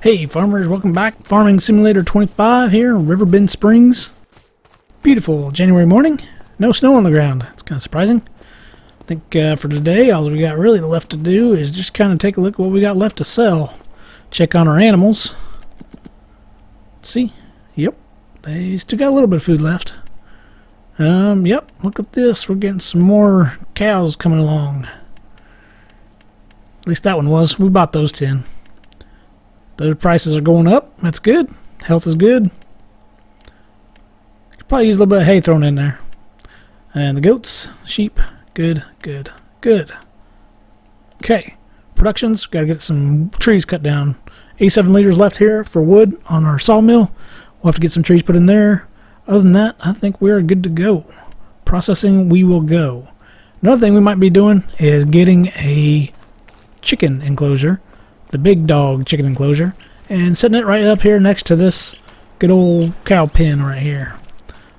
Hey farmers, welcome back. Farming Simulator 25 here in RiverBend Springs. Beautiful January morning. No snow on the ground. It's kind of surprising. I think for today, all we got really left to do is just kind of take a look at what we got left to sell. Check on our animals. See? Yep. They still got a little bit of food left. Yep. Look at this. We're getting some more cows coming along. At least that one was. We bought those 10. Those prices are going up. That's good. Health is good. Could probably use a little bit of hay thrown in there. And the goats, sheep, good, good, good. Okay, productions. Got to get some trees cut down. 87 liters left here for wood on our sawmill. We'll have to get some trees put in there. Other than that, I think we're good to go. Processing, we will go. Another thing we might be doing is getting a chicken enclosure. The big dog chicken enclosure, and setting it right up here next to this good old cow pen right here.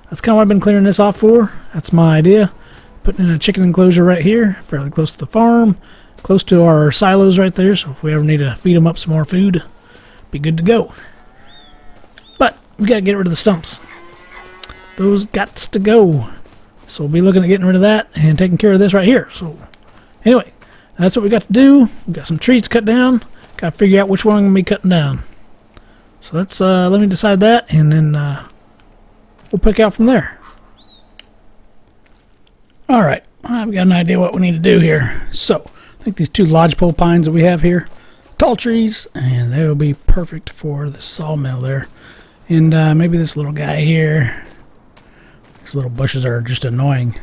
That's kind of what I've been clearing this off for. That's my idea. Putting in a chicken enclosure right here, fairly close to the farm, close to our silos right there, so if we ever need to feed them up some more food, be good to go. But we got to get rid of the stumps. Those gots to go. So we'll be looking at getting rid of that and taking care of this right here. So anyway, that's what we got to do. We got some trees to cut down. Got to figure out which one I'm going to be cutting down. So let's let me decide that, and then we'll pick out from there. Alright, I've got an idea what we need to do here. So, I think these two lodgepole pines that we have here, tall trees, and they will be perfect for the sawmill there. And maybe this little guy here. These little bushes are just annoying.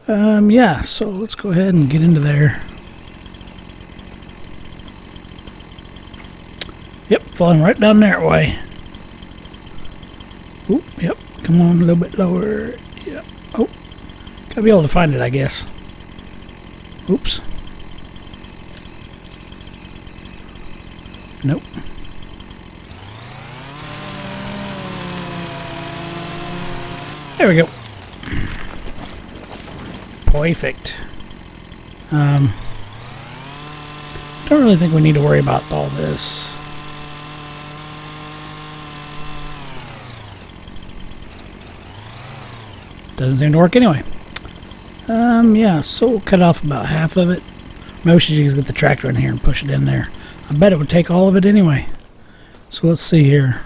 Yeah, so let's go ahead and get into there. Yep, falling right down that way. Oop, yep, come on, a little bit lower. Yeah, oh, gotta be able to find it, I guess. Oops. Nope. There we go. Perfect. Don't really think we need to worry about all this. Doesn't seem to work anyway. Yeah, so we'll cut off about half of it. Maybe we should just get the tractor in here and push it in there. I bet it would take all of it anyway. So let's see here.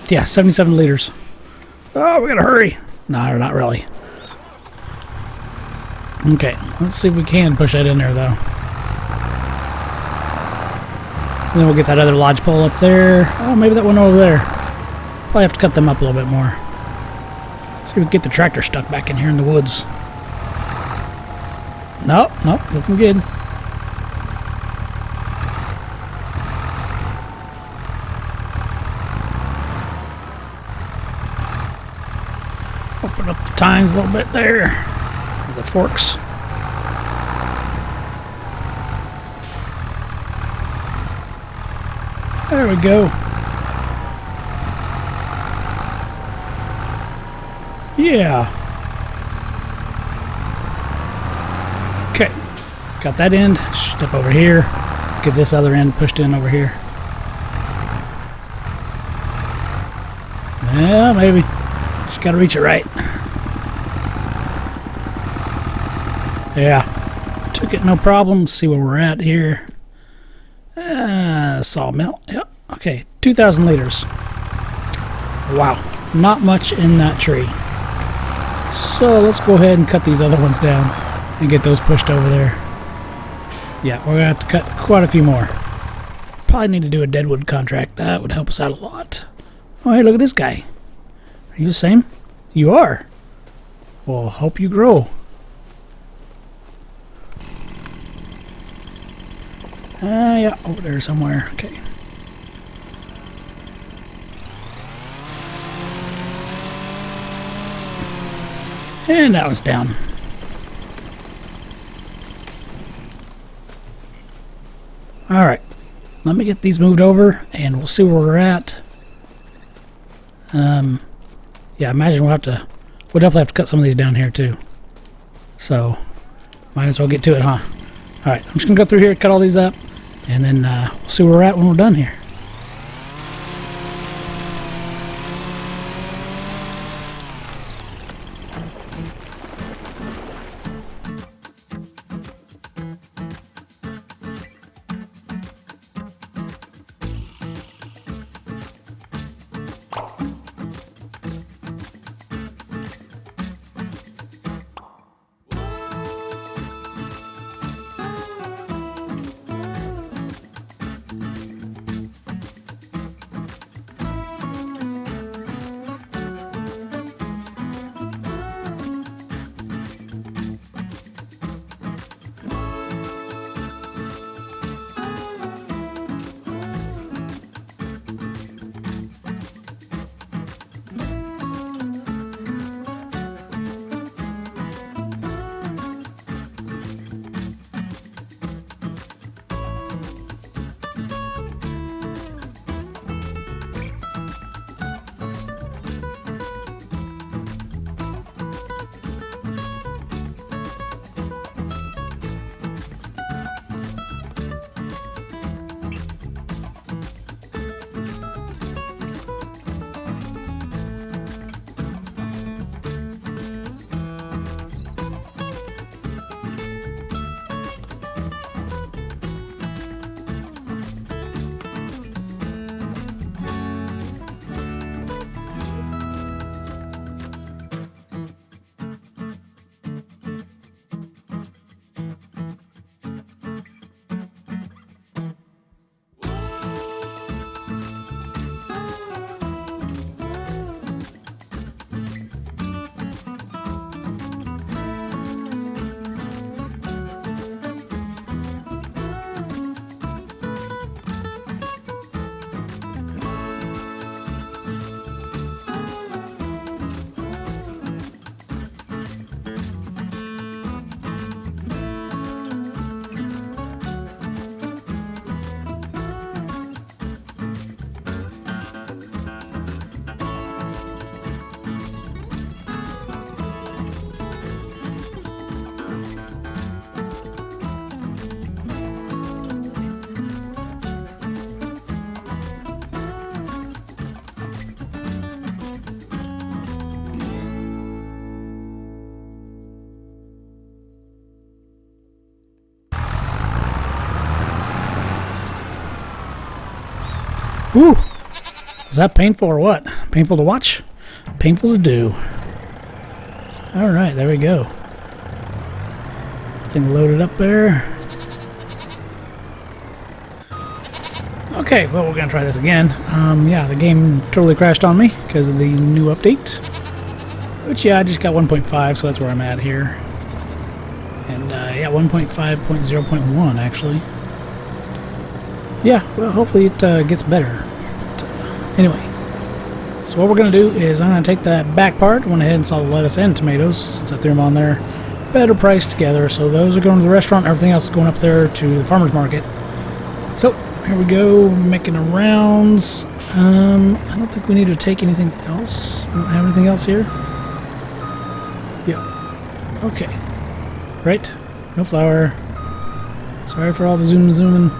Yeah, 77 liters. Oh, we gotta hurry. No, not really. Okay, let's see if we can push that in there, though. And then we'll get that other lodgepole up there. Oh, maybe that one over there. Probably have to cut them up a little bit more. See if we can get the tractor stuck back in here in the woods. Nope, nope, looking good. Open up the tines a little bit there. The forks. There we go. Yeah. Okay. Got that end. Step over here. Get this other end pushed in over here. Yeah, maybe. Just gotta reach it right. Yeah, took it no problem. See where we're at here. Sawmill. Yep. Okay, 2,000 liters. Wow, not much in that tree. So let's go ahead and cut these other ones down and get those pushed over there. Yeah, we're gonna have to cut quite a few more. Probably need to do a deadwood contract. That would help us out a lot. Oh, hey, look at this guy. Are you the same? You are. Well, hope you grow. Yeah, over there somewhere. Okay. And that was down. Alright. Let me get these moved over and we'll see where we're at. Yeah, I imagine we'll definitely have to cut some of these down here too. So, might as well get to it, huh? Alright, I'm just going to go through here, cut all these up, And then we'll see where we're at when we're done here. Whew! Was that painful or what? Painful to watch? Painful to do. Alright, there we go. Thing loaded up there. Okay, well, we're gonna try this again. Yeah, the game totally crashed on me because of the new update. Which, yeah, I just got 1.5, so that's where I'm at here. And, yeah, 1.5.0.1, actually. Yeah, well, hopefully it gets better. But, anyway, so what we're going to do is I'm going to take that back part, went ahead and saw the lettuce and tomatoes, since I threw them on there, better priced together. So those are going to the restaurant, everything else is going up there to the farmer's market. So, here we go, making the rounds. I don't think we need to take anything else. We don't have anything else here. Yeah. Okay. Right? No flour. Sorry for all the zooming.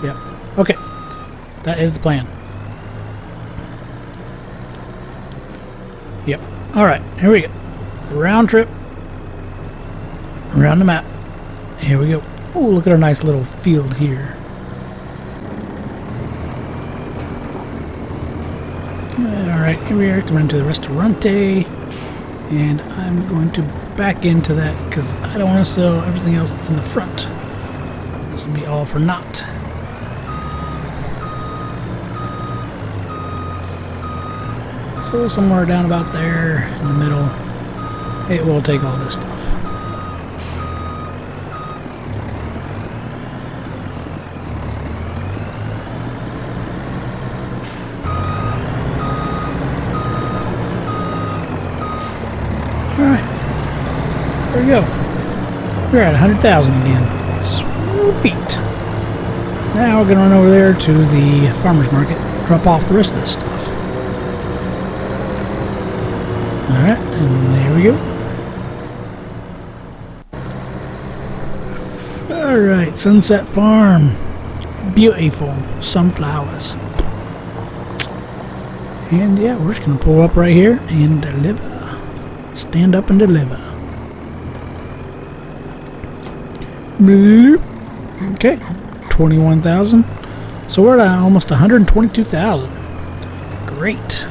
Yep. Okay. That is the plan. Yep. Alright, here we go. Round trip. Around the map. Here we go. Oh, look at our nice little field here. Alright, here we are coming to the restaurante. And I'm going to back into that because I don't want to sell everything else that's in the front. This will be all for naught. So somewhere down about there in the middle, it will take all this stuff. Alright, there we go. We're at 100,000 again. Sweet! Now we're going to run over there to the farmer's market, drop off the rest of this stuff. Alright, and there we go. Alright, Sunset Farm. Beautiful sunflowers. And yeah, we're just gonna pull up right here and deliver. Stand up and deliver. Bloop. Okay, 21,000. So we're at almost 122,000. Great.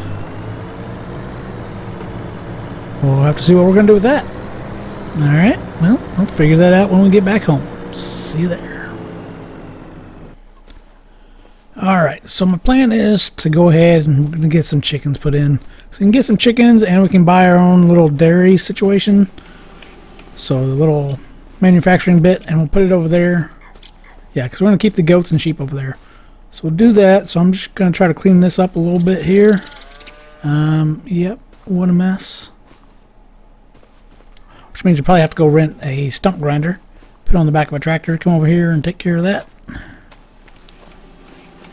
We'll have to see what we're gonna do with that. Alright, well, we'll figure that out when we get back home. See you there. Alright, so my plan is to go ahead and get some chickens put in. So we can get some chickens and we can buy our own little dairy situation. So the little manufacturing bit, and we'll put it over there. Yeah, because we're going to keep the goats and sheep over there. So we'll do that. So I'm just going to try to clean this up a little bit here. Yep, what a mess. Which means you probably have to go rent a stump grinder. Put it on the back of a tractor, come over here and take care of that.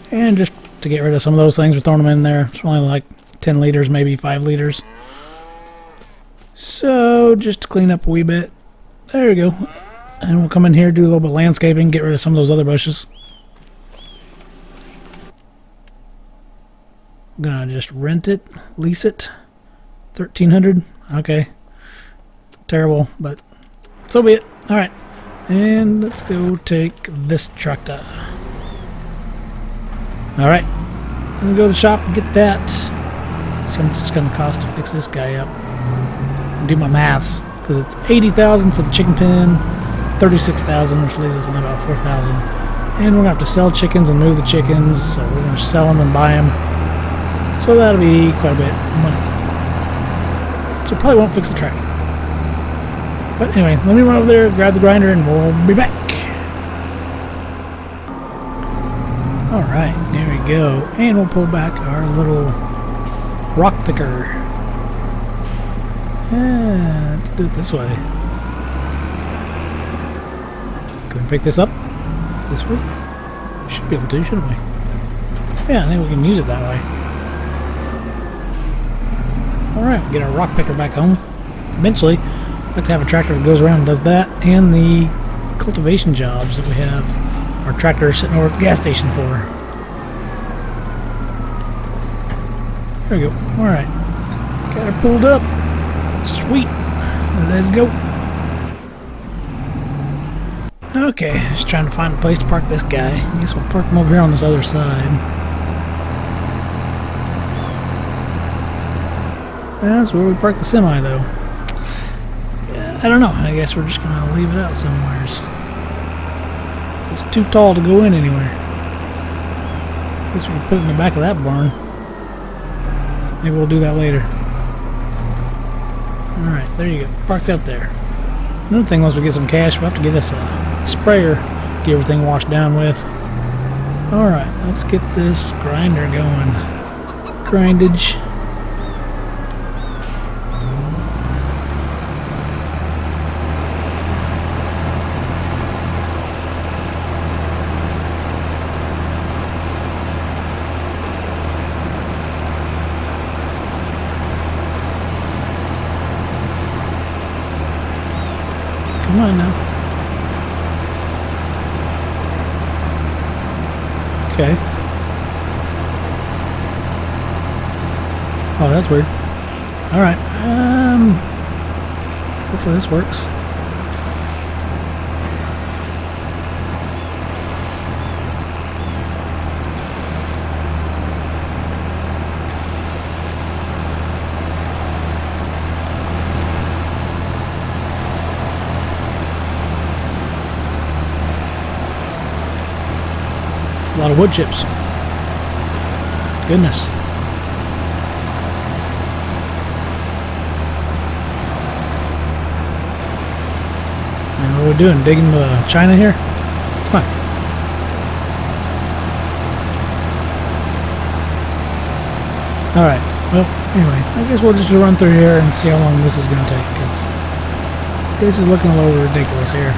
And just to get rid of some of those things, we're throwing them in there. It's only like 10 liters, maybe 5 liters. So just to clean up a wee bit. There we go. And we'll come in here, do a little bit of landscaping, get rid of some of those other bushes. I'm gonna just rent it, lease it. 1,300. Okay. Terrible, but so be it. Alright. And let's go take this tractor. Alright. I'm gonna go to the shop and get that. So it's gonna cost to fix this guy up. And do my maths. Because it's 80,000 for the chicken pen, 36,000, which leaves us in about 4,000. And we're gonna have to sell chickens and move the chickens, so we're gonna sell them and buy them. So that'll be quite a bit of money. So probably won't fix the tractor. But anyway, let me run over there, grab the grinder, and we'll be back. Alright, there we go. And we'll pull back our little rock picker. Yeah, let's do it this way. Can we pick this up this way? We should be able to, shouldn't we? Yeah, I think we can use it that way. Alright, we'll get our rock picker back home. Eventually, I'd like to have a tractor that goes around and does that, and the cultivation jobs that we have our tractor sitting over at the gas station for. There we go. Alright. Got her pulled up. Sweet. Let's go. Okay, just trying to find a place to park this guy. I guess we'll park him over here on this other side. That's where we park the semi, though. Yeah, I don't know. I guess we're just going to leave it out somewhere. It's too tall to go in anywhere. I guess we can put it in the back of that barn. Maybe we'll do that later. Alright, there you go. Parked up there. Another thing, once we get some cash, we'll have to get us a sprayer, get everything washed down with. Alright, let's get this grinder going. Grindage. Come on now. Okay. Oh, that's weird. Alright, hopefully this works. A lot of wood chips. Goodness. And what are we doing? Digging the china here? Come on. Alright. Well, anyway, I guess we'll just run through here and see how long this is going to take, because this is looking a little ridiculous here.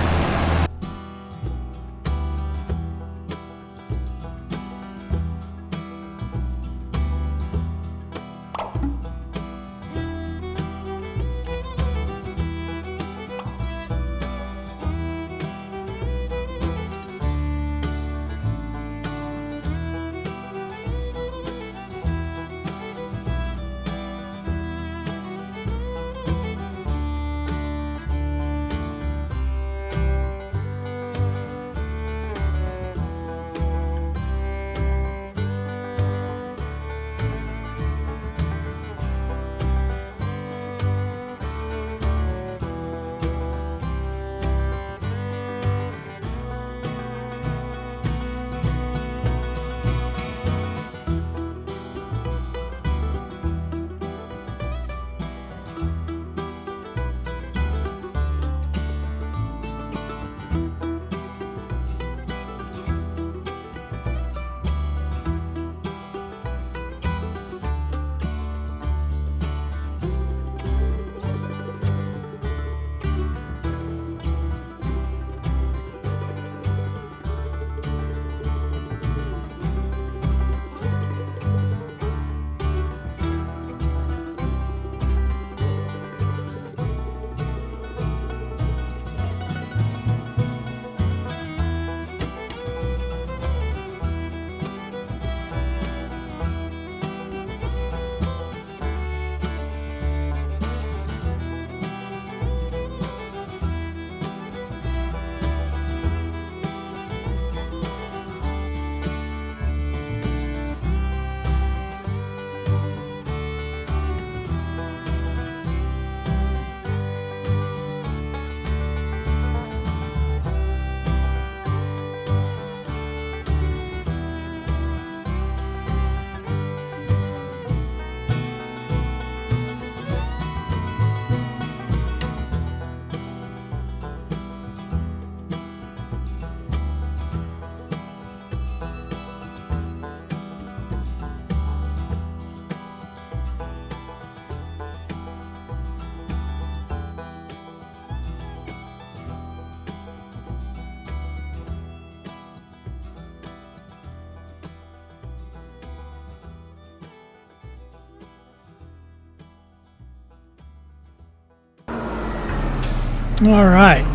Alright.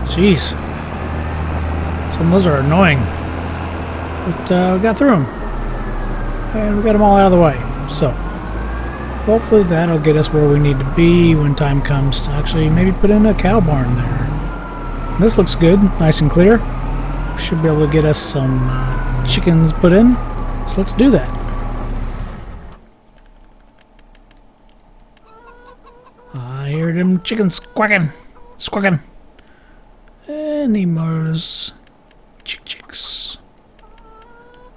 Jeez. Some of those are annoying. But we got through them. And we got them all out of the way. So, hopefully that'll get us where we need to be when time comes to actually maybe put in a cow barn there. This looks good, nice and clear. Should be able to get us some chickens put in. So let's do that. I hear them chickens quacking, squawking. Animals. Chicks.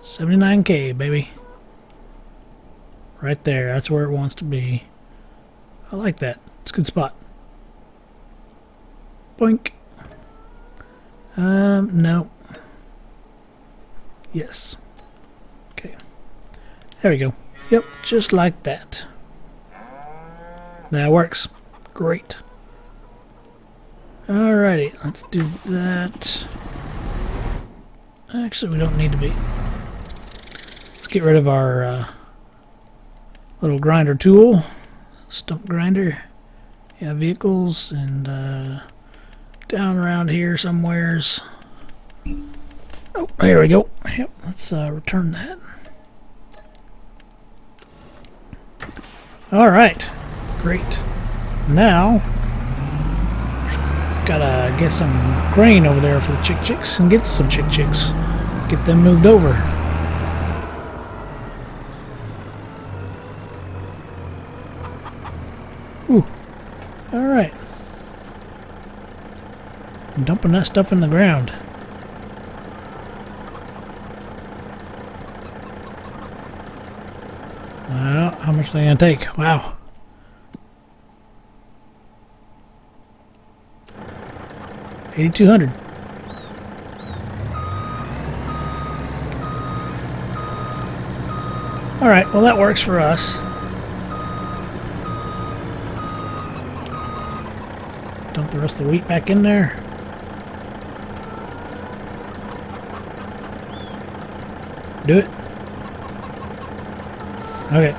79K, baby. Right there, that's where it wants to be. I like that. It's a good spot. Boink. No. Yes. Okay. There we go. Yep, just like that. That works. Great. Alrighty, let's do that. Actually, we don't need to be. Let's get rid of our little grinder tool. Stump grinder. Yeah, vehicles and down around here somewheres. Oh, there we go. Yep, let's return that. Alright. Great. Now, gotta get some grain over there for the chicks and get some chicks. Get them moved over. Ooh. Alright. I'm dumping that stuff in the ground. Well, how much are they gonna take? Wow. $8,200. Alright, well that works for us. Dump the rest of the wheat back in there. Do it. Okay.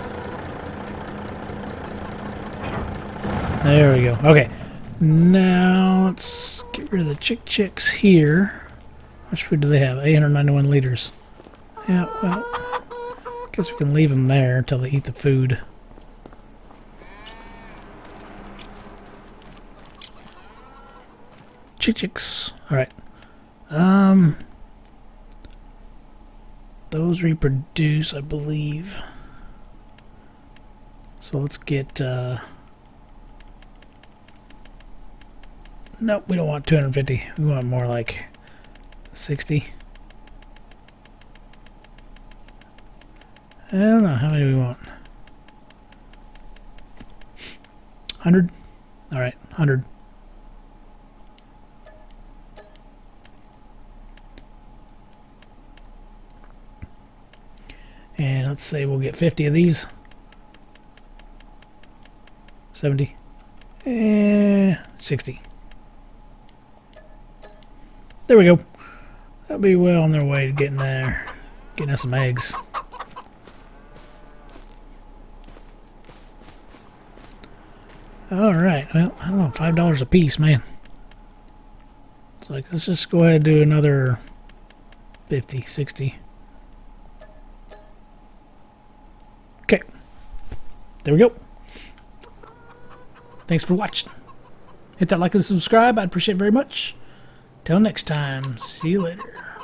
There we go. Okay. Now let's get rid of the chicks here. How much food do they have? 891 liters. Yeah, well, I guess we can leave them there until they eat the food. Chicks. Alright. Those reproduce, I believe. So let's get, nope, we don't want 250. We want more like 60. I don't know, how many do we want? 100? Alright, 100. And let's say we'll get 50 of these. 70. 60. There we go. That'll be well on their way to getting there. Getting us some eggs. Alright, well, I don't know, $5 a piece, man. It's like, let's just go ahead and do another 50, 60. Okay. There we go. Thanks for watching. Hit that like and subscribe. I'd appreciate it very much. Till next time. See you later.